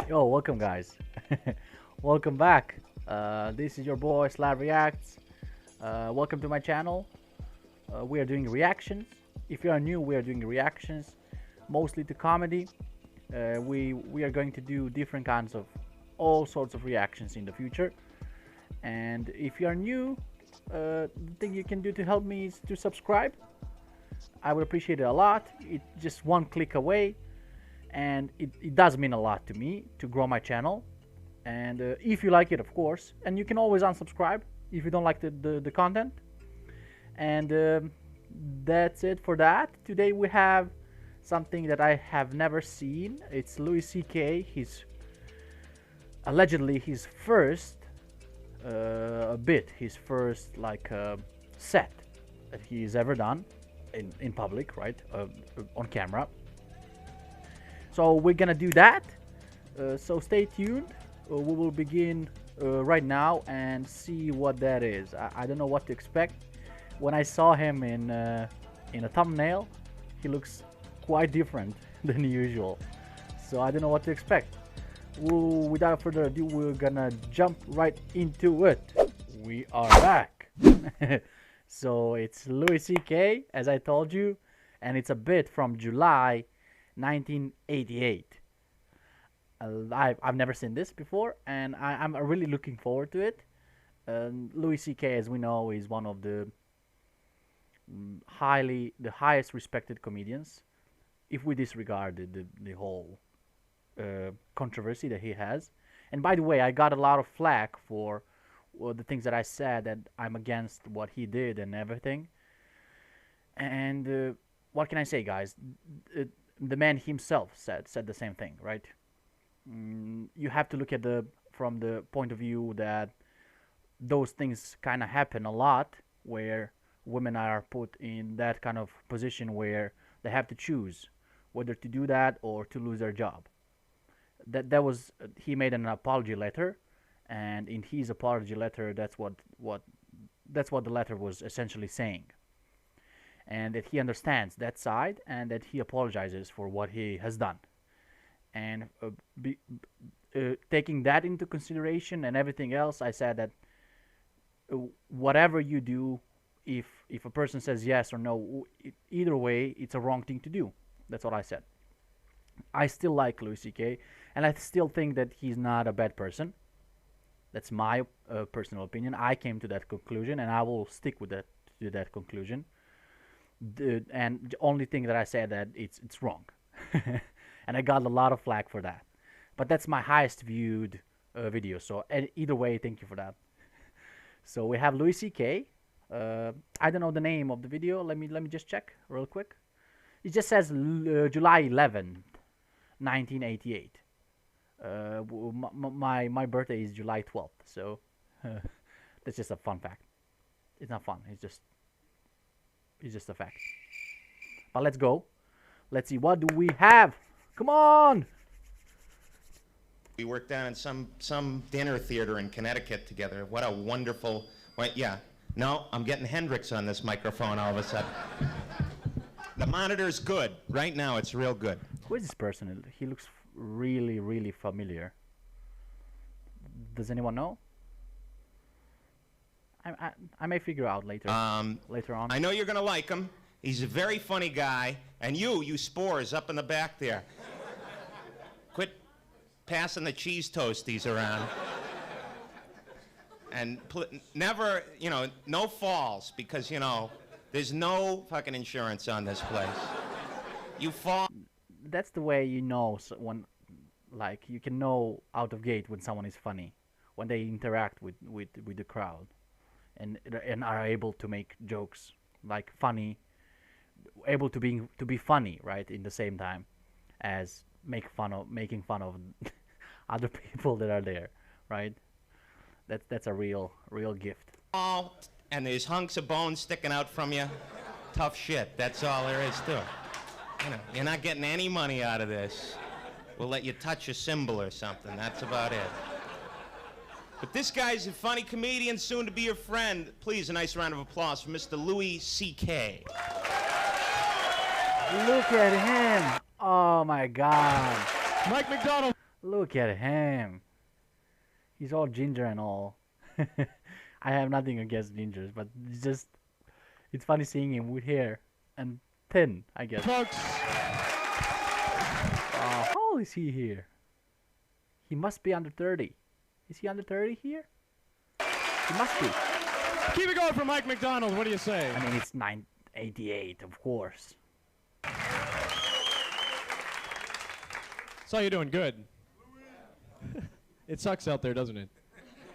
Yo, welcome guys. Welcome back. This is your boy Slav Reacts. Welcome to my channel. We are doing reactions. If you are new, we are doing reactions, mostly to comedy. We are going to do different kinds of all sorts of reactions in the future. And if you are new, the thing you can do to help me is to subscribe. I would appreciate it a lot. It's just one click away, and it does mean a lot to me to grow my channel. And if you like it, of course, and you can always unsubscribe if you don't like the content. And that's it for that. Today we have something that I have never seen. It's Louis C.K. His allegedly his first his first set that he's ever done in public, right? On camera. So we're gonna do that. So stay tuned. We will begin right now and see what that is. I don't know what to expect. When I saw him in a thumbnail, he looks quite different than usual. So I don't know what to expect. Without further ado, we're gonna jump right into it. We are back. So it's Louis C.K., as I told you, and it's a bit from July 1988. I've never seen this before, and I'm really looking forward to it. Louis C.K., as we know, is one of the highest respected comedians, if we disregard the whole controversy that he has. And by the way, I got a lot of flack for the things that I said, that I'm against what he did and everything. And what can I say, guys? The man himself said the same thing, right? You have to look at from the point of view that those things kind of happen a lot, where women are put in that kind of position where they have to choose whether to do that or to lose their job. That was he made an apology letter, and in his apology letter, that's what the letter was essentially saying, and that he understands that side and that he apologizes for what he has done. And taking that into consideration and everything else, I said that whatever you do, if a person says yes or no, either way, it's a wrong thing to do. That's what I said. I still like Louis C.K., and I still think that he's not a bad person. That's my personal opinion. I came to that conclusion, and I will stick with that conclusion. And the only thing that I said that it's wrong, and I got a lot of flack for that. But that's my highest viewed video. So either way, thank you for that. So we have Louis C.K. I don't know the name of the video. Let me just check real quick. It just says July 11th, 1988. My birthday is July 12th, so that's just a fun fact. It's not fun. It's just a fact. But let's go. Let's see, what do we have? Come on. We worked down in some dinner theater in Connecticut together. What a wonderful. Wait, yeah. No, I'm getting Hendrix on this microphone all of a sudden. The monitor's good. Right now, it's real good. Who is this person? He looks really, really familiar. Does anyone know? I may figure out later. Later on. I know you're gonna like him. He's a very funny guy. And you spores up in the back there. Quit passing the cheese toasties around. And never, no falls, because, there's no fucking insurance on this place. You fall. That's the way you know when, you can know out of gate when someone is funny, when they interact with the crowd, and are able to make jokes funny, able to be funny, right, in the same time as making fun of other people that are there, right? That's a real gift. Oh, and there's hunks of bone sticking out from you. Tough shit. That's all there is to it. You're not getting any money out of this. We'll let you touch a cymbal or something. That's about it. But this guy's a funny comedian, soon to be your friend. Please, a nice round of applause for Mr. Louis C.K. Look at him. Oh my God. Mike McDonald. Look at him. He's all ginger and all. I have nothing against gingers, but it's funny seeing him with hair and thin, I guess. Folks. How old is he here? He must be under 30. Is he under 30 here? He must be. Keep it going for Mike McDonald. What do you say? I mean, it's 988, of course. So how you doing? Good. It sucks out there, doesn't it?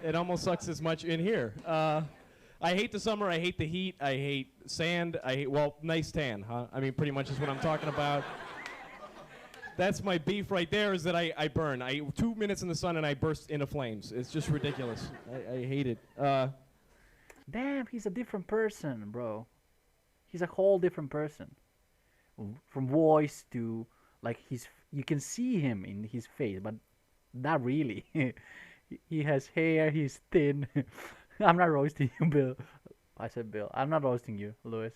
It almost sucks as much in here. I hate the summer. I hate the heat. I hate sand. Well, nice tan, huh? I mean, pretty much is what I'm talking about. That's my beef right there, is that I burn. 2 minutes in the sun and I burst into flames. It's just ridiculous. I hate it. Damn, he's a different person, bro. He's a whole different person. From voice to, like, you can see him in his face, but not really. He has hair, he's thin. I'm not roasting you, Bill. I said Bill. I'm not roasting you, Louis.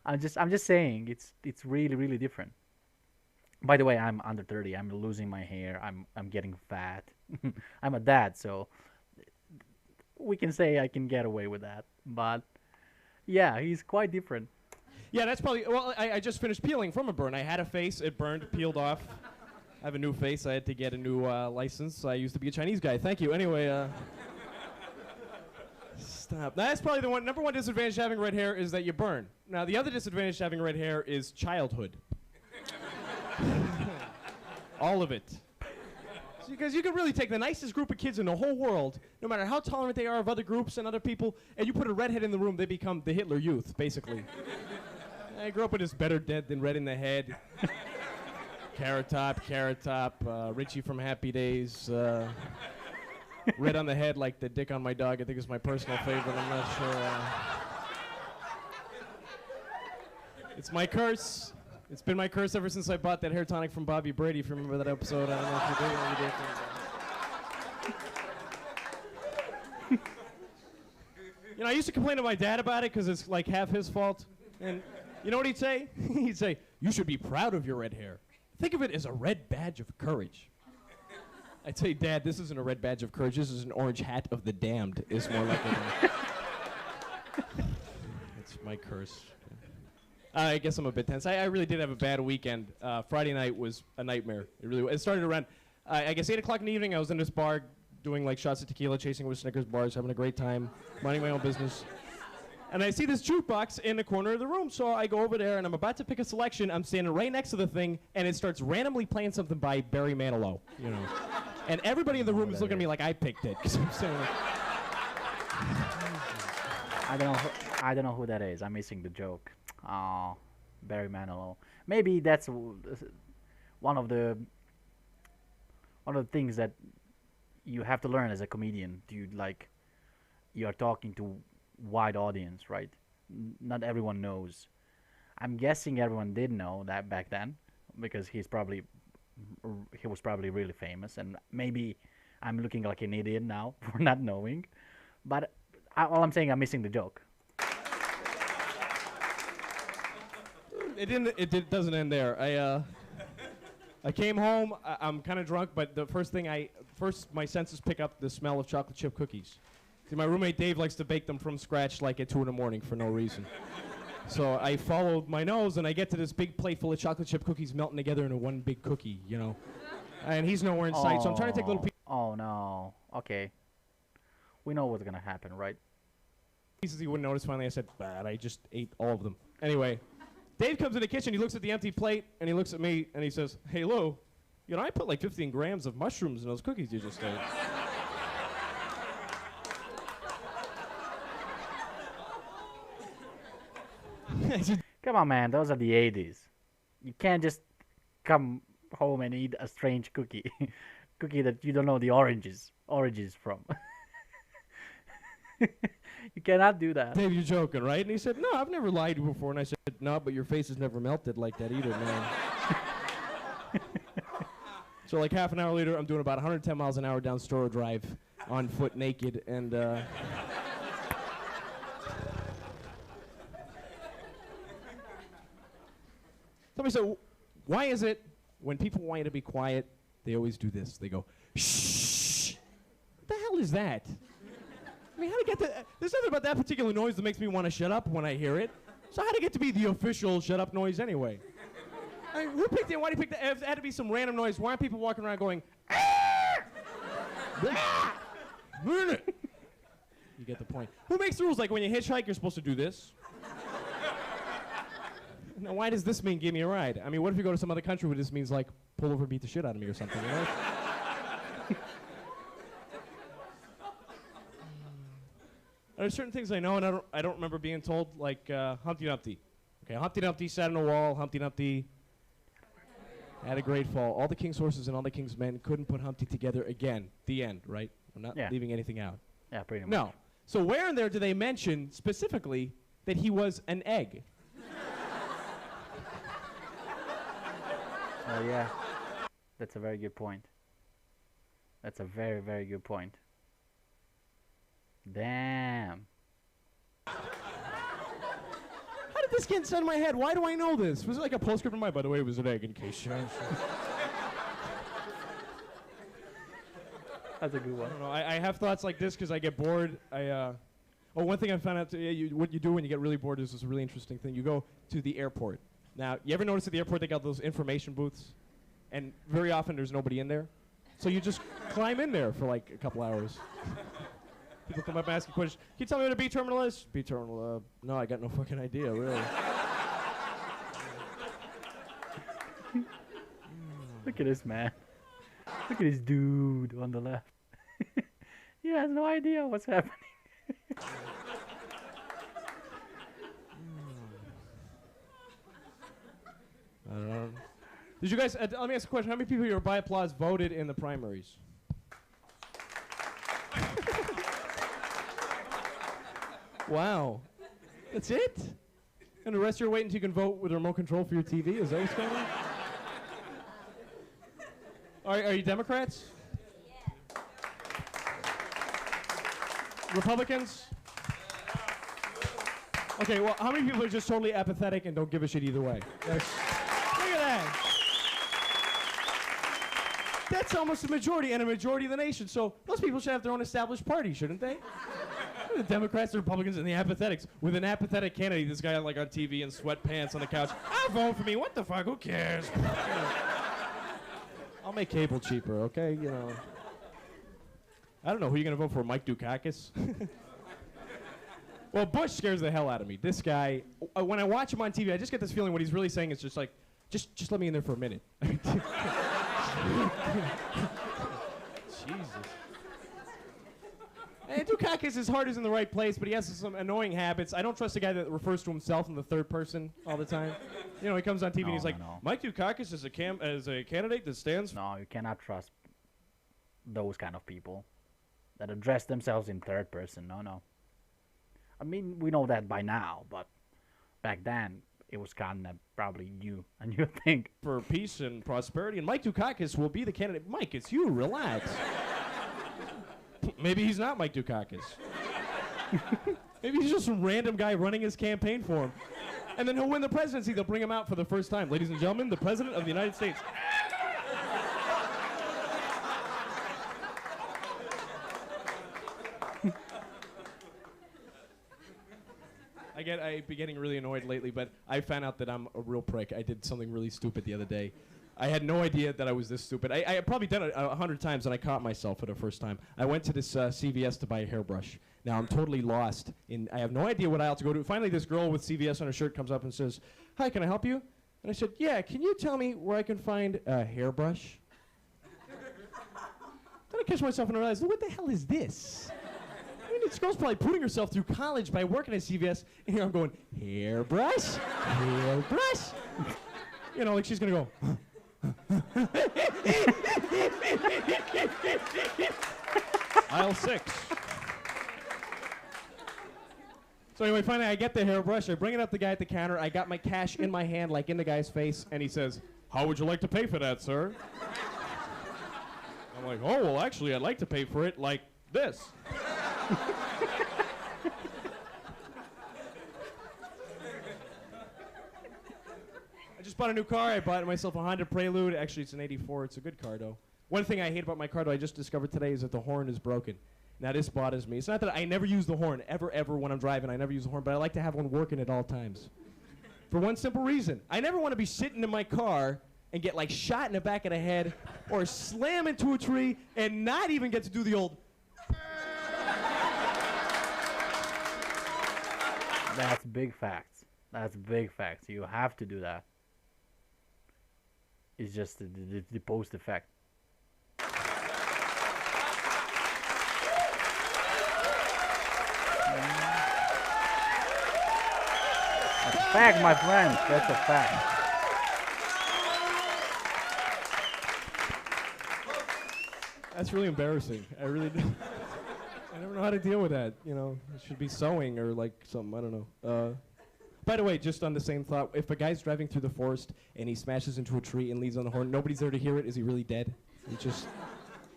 I'm just saying it's really, really different. By the way, I'm under 30. I'm losing my hair. I'm getting fat. I'm a dad, so we can say I can get away with that. But yeah, he's quite different. Yeah, that's probably. Well, I just finished peeling from a burn. I had a face, it burned, peeled off. I have a new face. I had to get a new license. I used to be a Chinese guy. Thank you. Anyway, stop. That's probably the number one disadvantage to having red hair is that you burn. Now, the other disadvantage to having red hair is childhood. All of it. Because you can really take the nicest group of kids in the whole world, no matter how tolerant they are of other groups and other people, and you put a redhead in the room, they become the Hitler Youth, basically. I grew up with this better dead than red in the head. Carrot Top, Richie from Happy Days. Red on the head like the dick on my dog, I think is my personal favorite. I'm not sure. It's my curse. It's been my curse ever since I bought that hair tonic from Bobby Brady, if you remember that episode. I don't know if you did. You know, I used to complain to my dad about it because it's like half his fault. And you know what he'd say? He'd say, "You should be proud of your red hair. Think of it as a red badge of courage." I'd say, "Dad, this isn't a red badge of courage. This is an orange hat of the damned." Is more like it. It's my curse. I guess I'm a bit tense. I really did have a bad weekend. Friday night was a nightmare. It started around, I guess, 8 o'clock in the evening. I was in this bar doing like shots of tequila, chasing with Snickers bars, having a great time, minding my own business. And I see this jukebox in the corner of the room, so I go over there, and I'm about to pick a selection. I'm standing right next to the thing, and it starts randomly playing something by Barry Manilow, you know. And everybody in the room is looking at me like I picked it, because I'm saying like, I don't know who that is. I'm missing the joke. Oh, Barry Manilow. Maybe that's one of the things that you have to learn as a comedian. You are talking to wide audience, right? Not everyone knows. I'm guessing everyone did know that back then because he was probably really famous, and maybe I'm looking like an idiot now for not knowing. But all I'm saying, I'm missing the joke. It doesn't end there. I came home. I'm kind of drunk, but the first my senses pick up the smell of chocolate chip cookies. See, my roommate Dave likes to bake them from scratch, like at 2 in the morning for no reason. So I followed my nose, and I get to this big plate full of chocolate chip cookies melting together into one big cookie, you know. And he's nowhere in sight, so I'm trying to take little Oh no. Okay. We know what's gonna happen, right? pieces he wouldn't notice. Finally, I said, "Bad, I just ate all of them." Anyway. Dave comes in the kitchen, he looks at the empty plate, and he looks at me, and he says, "Hey, Lou, you know, I put like 15 grams of mushrooms in those cookies you just ate." Come on, man, those are the 80s. You can't just come home and eat a strange cookie. Cookie that you don't know the origins from. You cannot do that. Dave, you're joking, right? And he said, "No, I've never lied to you before." And I said, "No, but your face has never melted like that either, man." So like half an hour later, I'm doing about 110 miles an hour down Storrow Drive on foot naked, and somebody said, Why is it when people want you to be quiet, they always do this? They go, shh. What the hell is that? I mean, how to get to... There's something about that particular noise that makes me want to shut up when I hear it. So how to get to be the official shut up noise anyway? I mean, who picked it? Why did he pick it? If it had to be some random noise, why aren't people walking around going, ah! Ah! You get the point. Who makes the rules? Like when you hitchhike, you're supposed to do this. Now, why does this mean give me a ride? I mean, what if you go to some other country where this means like pull over, beat the shit out of me or something? You know? There's certain things I know and I don't remember being told, like Humpty Dumpty. Okay, Humpty Dumpty sat on a wall. Humpty Dumpty had a great fall. All the king's horses and all the king's men couldn't put Humpty together again. The end, right? I'm not leaving anything out. Yeah, pretty much. No. So where in there do they mention specifically that he was an egg? Oh, yeah. That's a very good point. That's a very, very good point. Damn. How did this get inside my head? Why do I know this? Was it like a postscript in my, by the way, it was an egg in case you... That's a good one. I don't know. I have thoughts like this because I get bored. One thing I found out, what you do when you get really bored is this really interesting thing. You go to the airport. Now, you ever notice at the airport they got those information booths? And very often there's nobody in there. So you just climb in there for like a couple hours. People come up and ask you questions. Can you tell me what a B terminal is? B terminal, no, I got no fucking idea, really. Look at this man. Look at this dude on the left. He has no idea what's happening. I don't know. Did you guys, let me ask a question. How many people here by applause voted in the primaries? Wow. That's it? And the rest you're waiting until you can vote with a remote control for your TV? Is that what's going on? Are you Democrats? Yeah. Republicans? Okay, well, how many people are just totally apathetic and don't give a shit either way? Look at that. That's almost a majority and a majority of the nation. So those people should have their own established party, shouldn't they? The Democrats, the Republicans, and the apathetics. With an apathetic candidate, this guy like on TV in sweatpants on the couch. I'll vote for me. What the fuck? Who cares? You know. I'll make cable cheaper, okay? You know. I don't know. Who are you going to vote for? Mike Dukakis? Well, Bush scares the hell out of me. This guy, when I watch him on TV, I just get this feeling what he's really saying is just like, just let me in there for a minute. Jesus. And Dukakis, his heart is in the right place, but he has some annoying habits. I don't trust a guy that refers to himself in the third person all the time. You know, he comes on TV and he's like, no. Mike Dukakis is a candidate that stands... No, you cannot trust those kind of people that address themselves in third person. No. I mean, we know that by now, but back then, it was kind of probably a new thing. For peace and prosperity, and Mike Dukakis will be the candidate. Mike, it's you, relax. Maybe he's not Mike Dukakis. Maybe he's just some random guy running his campaign for him. And then he'll win the presidency. They'll bring him out for the first time. Ladies and gentlemen, the President of the United States. I've been getting really annoyed lately, but I found out that I'm a real prick. I did something really stupid the other day. I had no idea that I was this stupid. I had probably done it 100 times, and I caught myself for the first time. I went to this CVS to buy a hairbrush. Now, I'm totally lost. I have no idea what aisle to go to. Finally, this girl with CVS on her shirt comes up and says, "Hi, can I help you?" And I said, "Yeah, can you tell me where I can find a hairbrush?" Then I catch myself and I realize, what the hell is this? I mean, this girl's probably putting herself through college by working at CVS, and here I'm going, hairbrush? Hairbrush? You know, like she's going to go, Aisle 6. So anyway, finally I get the hairbrush, I bring it up to the guy at the counter, I got my cash in my hand, like in the guy's face, and he says, "How would you like to pay for that, sir?" I'm like, "Oh, well, actually, I'd like to pay for it like this." just bought a new car. I bought myself a Honda Prelude. Actually, it's an 84. It's a good car, though. One thing I hate about my car, though, I just discovered today is that the horn is broken. Now, this bothers me. It's not that I never use the horn, ever, when I'm driving. I never use the horn, but I like to have one working at all times. For one simple reason. I never want to be sitting in my car and get, like, shot in the back of the head or slam into a tree and not even get to do the old... That's big facts. That's big facts. You have to do that. It's just the post effect. That's a fact, my friend. That's a fact. That's really embarrassing. I really do. I never know how to deal with that. You know, it should be sewing or like something. I don't know. By the way, just on the same thought, if a guy's driving through the forest and he smashes into a tree and leaves on the horn, nobody's there to hear it. Is he really dead? He just...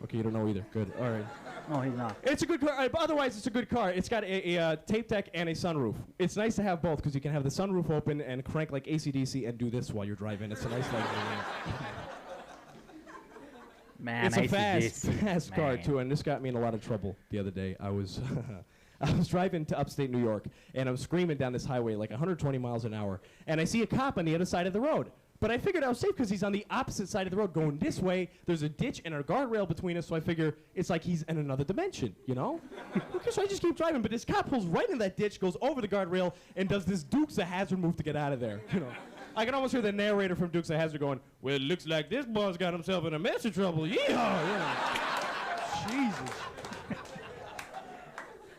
Okay, you don't know either. Good. All right. No, he's not. It's a good car. Otherwise, it's a good car. It's got a tape deck and a sunroof. It's nice to have both because you can have the sunroof open and crank like AC/DC and do this while you're driving. It's a nice luxury. Man, It's a AC/DC, fast car man. too, and this got me in a lot of trouble the other day. I was driving to upstate New York, and I'm screaming down this highway like 120 miles an hour, and I see a cop on the other side of the road. But I figured I was safe because he's on the opposite side of the road going this way. There's a ditch and a guardrail between us, so I figure it's like he's in another dimension, you know? Okay, so I just keep driving, but this cop pulls right in that ditch, goes over the guardrail, and does this Dukes of Hazzard move to get out of there, you know? I can almost hear the narrator from Dukes of Hazzard going, well, it looks like this boy's got himself in a mess of trouble. Yeehaw! You know. Jesus.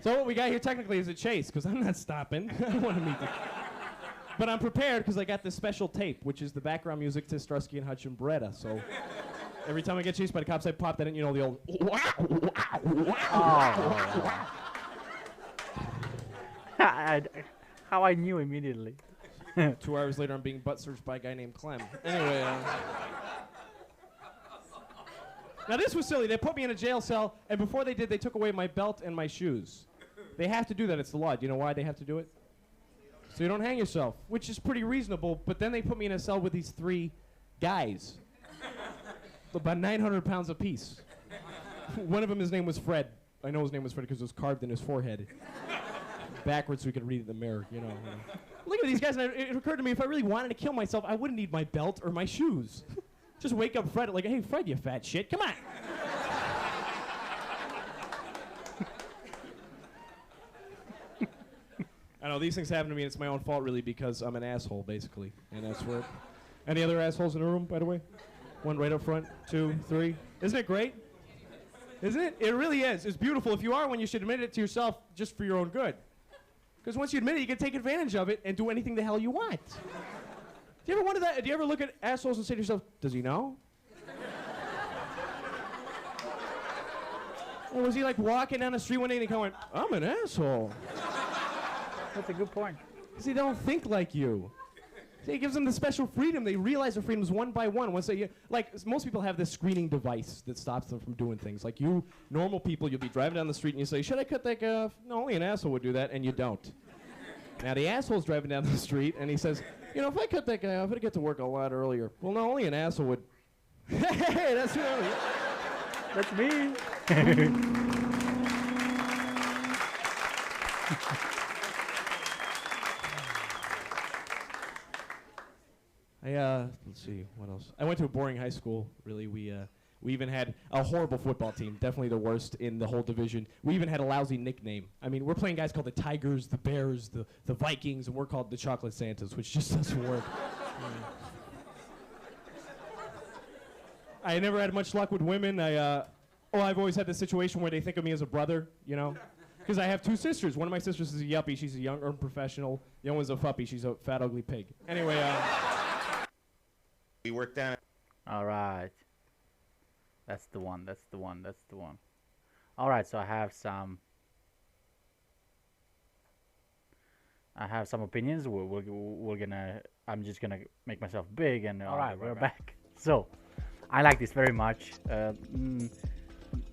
So what we got here technically is a chase, because I'm not stopping. I don't want to meet the... But I'm prepared because I got this special tape, which is the background music to Starsky and Hutch and Beretta. So every time I get chased by the cops, I pop that in, you know, the old... How I knew immediately. 2 hours later, I'm being butt searched by a guy named Clem. Anyway, now this was silly. They put me in a jail cell, and before they did, they took away my belt and my shoes. They have to do that. It's the law. Do you know why they have to do it? So you don't hang yourself, which is pretty reasonable. But then they put me in a cell with these 3 guys, about 900 pounds apiece. One of them, his name was Fred. I know his name was Fred because it was carved in his forehead. Backwards so we could read it in the mirror, you know. Look at these guys, and it occurred to me, if I really wanted to kill myself, I wouldn't need my belt or my shoes. Just wake up Fred, like, hey, Fred, you fat shit, come on. I know, these things happen to me, and it's my own fault, really, because I'm an asshole, basically. And that's where... Any other assholes in the room, by the way? One right up front, 2, 3. Isn't it great? Isn't it? It really is. It's beautiful. If you are one, you should admit it to yourself just for your own good. Because once you admit it, you can take advantage of it and do anything the hell you want. Do you ever wonder that? Do you ever look at assholes and say to yourself, does he know? Or was he like walking down the street one day and he kind of went, I'm an asshole? That's a good point. Because they don't think like you. See, it gives them the special freedom. They realize their freedoms one by one. Once they, like, most people have this screening device that stops them from doing things. Like you, normal people, you'll be driving down the street and you say, should I cut that guy off? No, only an asshole would do that, and you don't. Now, the asshole's driving down the street and he says, you know, if I cut that guy off, I'd get to work a lot earlier. Well, no, only an asshole would. Hey, that's really. That's me. Let's see, what else? I went to a boring high school, really. We even had a horrible football team, definitely the worst in the whole division. We even had a lousy nickname. I mean, we're playing guys called the Tigers, the Bears, the Vikings, and we're called the Chocolate Santas, which just doesn't work. I never had much luck with women. I've always had this situation where they think of me as a brother, you know? Because I have 2 sisters. One of my sisters is a yuppie. She's a young professional. The other one's a fuppy. She's a fat, ugly pig. Anyway, We worked down. All right. That's the one. That's the one. That's the one. All right. So I have some opinions. We're gonna. I'm just gonna make myself big, and all right, we're back. So, I like this very much.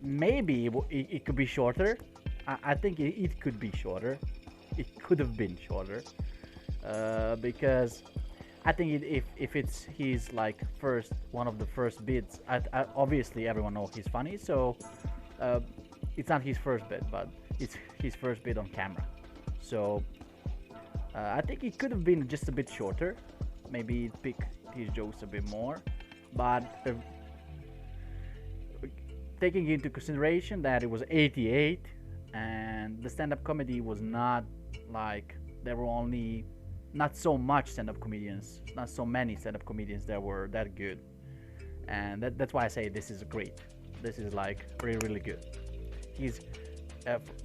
Maybe it could be shorter. I think it could be shorter. It could have been shorter, because I think if it's his like first one of the first bits, obviously everyone knows he's funny, so uh, it's not his first bit, but it's his first bit on camera. So I think it could have been just a bit shorter, maybe pick his jokes a bit more, but taking into consideration that it was 88 and the stand-up comedy was not like there were only not so much stand-up comedians, not so many stand-up comedians that were that good, and that's why I say this is great. This is like really good. He's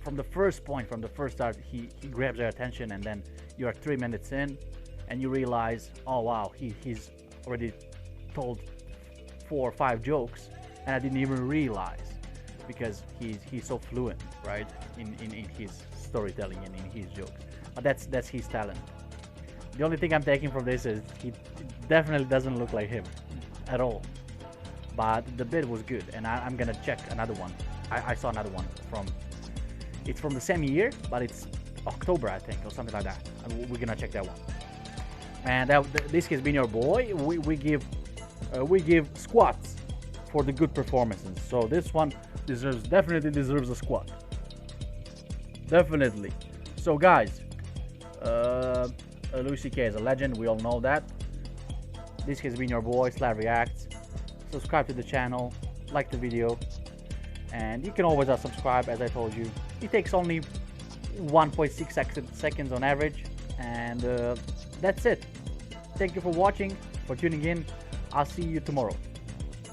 from the first point, from the first start, he grabs your attention, and then you're 3 minutes in, and you realize, oh wow, he's already told 4 or 5 jokes, and I didn't even realize because he's so fluent, right, in his storytelling and in his jokes. But that's his talent. The only thing I'm taking from this is he definitely doesn't look like him at all. But the bit was good, and I'm gonna check another one. I saw another one it's from the same year, but it's October, I think, or something like that. And we're gonna check that one. And this has been your boy. We give squats for the good performances. So this one definitely deserves a squat. Definitely. So guys, Louis C.K. is a legend. We all know that. This has been your boy Slav Reacts. Subscribe to the channel, like the video, and you can always unsubscribe. As I told you, it takes only 1.6 seconds on average, and that's it. Thank you for watching, for tuning in. I'll see you tomorrow.